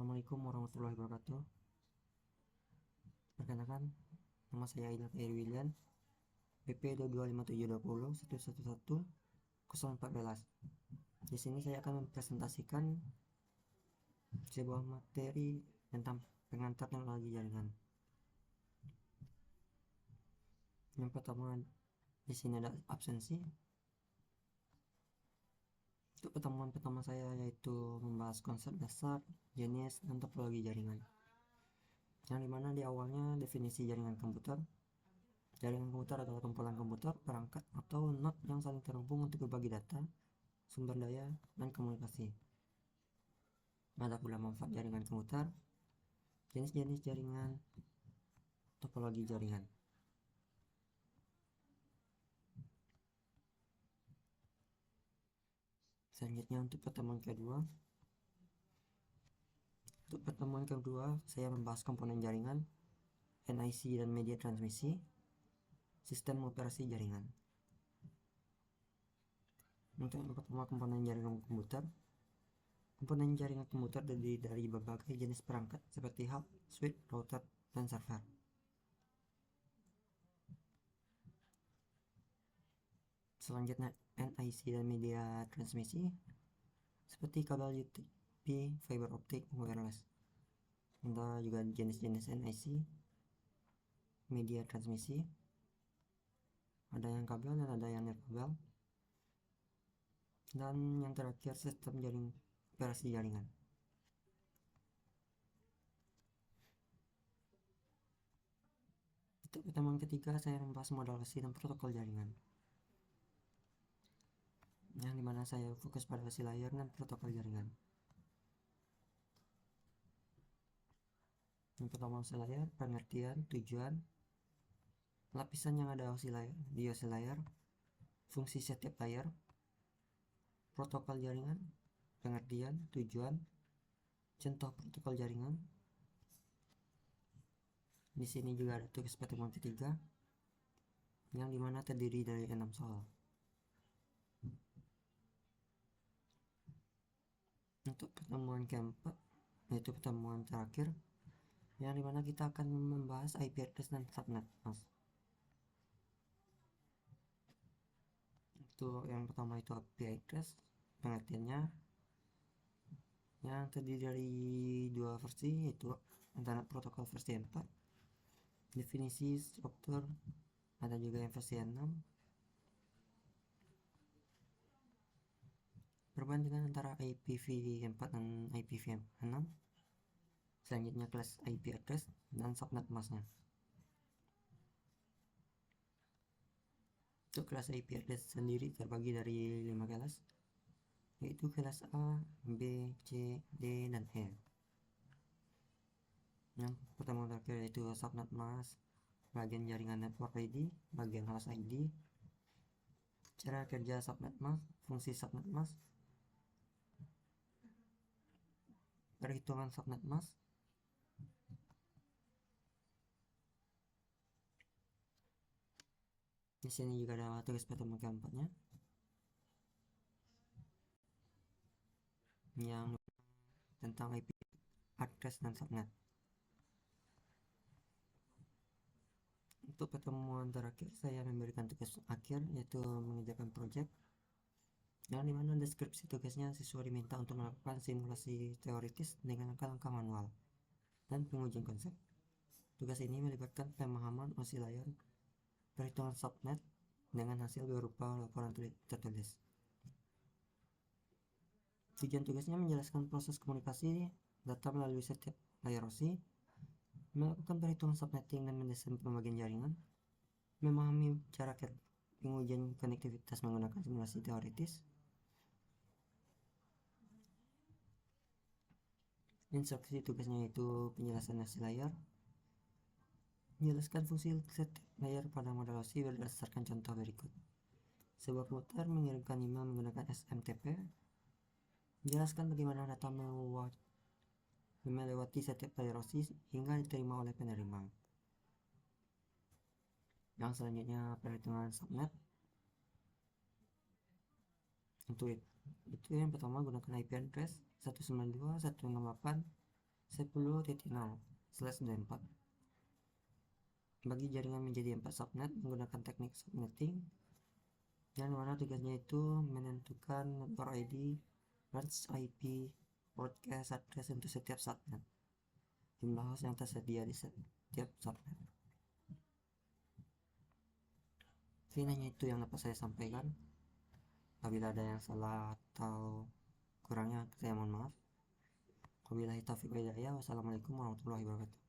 Assalamualaikum warahmatullahi wabarakatuh. Perkenalkan, nama saya Aidil Khairi William, BP 225720111 Di sini saya akan mempresentasikan sebuah materi tentang pengantar teknologi jaringan. Yang pertama di sini ada absensi. Untuk pertemuan pertama saya yaitu membahas konsep dasar, jenis, dan topologi jaringan. Yang dimana di awalnya definisi jaringan komputer. Jaringan komputer adalah kumpulan komputer, perangkat, atau node yang saling terhubung untuk berbagi data, sumber daya, dan komunikasi. Ada pula manfaat jaringan komputer, jenis-jenis jaringan, topologi jaringan. Selanjutnya untuk pertemuan kedua saya membahas komponen jaringan, NIC dan media transmisi, sistem operasi jaringan. Untuk yang pertama, komponen jaringan komputer. Komponen jaringan komputer terdiri dari berbagai jenis perangkat seperti hub, switch, router, dan server. Selanjutnya NIC dan media transmisi seperti kabel UTP, fiber optik, wireless. Ada juga jenis-jenis NIC, media transmisi, ada yang kabel dan ada yang nirkabel. Dan yang terakhir sistem operasi jaringan. Untuk pertemuan ketiga saya membahas modulasi dan protokol jaringan, yang dimana saya fokus pada modulasi layer dan protokol jaringan. Yang pertama modulasi layer, pengertian, tujuan, lapisan yang ada di OSI layer, fungsi setiap layer, protokol jaringan, pengertian, tujuan, contoh protokol jaringan. Di sini juga ada tugas pertemuan ketiga, yang dimana terdiri dari 6 soal. Untuk pertemuan keempat, yaitu pertemuan terakhir, yang dimana kita akan membahas IP address dan subnet mask. Untuk yang pertama itu IP address, pengertiannya yang terdiri dari dua versi, yaitu Internet Protocol versi 4, definisi software ada juga yang versi 6. Perbandingan antara IPv4 dan IPv6. Selanjutnya kelas IP address dan subnet masknya. Untuk kelas IP address sendiri terbagi dari 5 kelas, yaitu kelas A, B, C, D, dan E. Yang pertama terakhir yaitu subnet mask, bagian jaringan network ID, bagian host ID, cara kerja subnet mask, fungsi subnet mask, perhitungan subnet mask, di sini juga ada tugas pertemuan keempatnya, yang tentang IP address dan subnet. Untuk pertemuan terakhir saya memberikan tugas akhir, yaitu mengerjakan project, yang dimana deskripsi tugasnya siswa diminta untuk melakukan simulasi teoritis dengan langkah-langkah manual dan pengujian konsep. Tugas ini melibatkan pemahaman OSI layer, perhitungan subnet dengan hasil berupa laporan tertulis. Tujuan tugasnya menjelaskan proses komunikasi data melalui setiap layer OSI, melakukan perhitungan subnetting dan mendesain pembagian jaringan, memahami cara pengujian konektivitas menggunakan simulasi teoritis. Instruksi tugasnya yaitu penjelasan hasil layer, menjelaskan fungsi setiap layer pada model OSI berdasarkan contoh berikut. Sebuah komputer mengirimkan email menggunakan SMTP, menjelaskan bagaimana data melewati setiap layer OSI hingga diterima oleh penerima. Yang selanjutnya perhitungan subnet. Untuk itu yang pertama gunakan IP address 192.168 10.0/24. Bagi jaringan menjadi 4 subnet menggunakan teknik subnetting, yang mana tugasnya itu menentukan network ID, range IP, broadcast address untuk setiap subnet, jumlah host yang tersedia di setiap subnet. Mungkin hanya itu yang dapat saya sampaikan. Apabila ada yang salah atau kurangnya, saya mohon maaf. Wabillahi taufiq wal hidayah. Wassalamualaikum warahmatullahi wabarakatuh.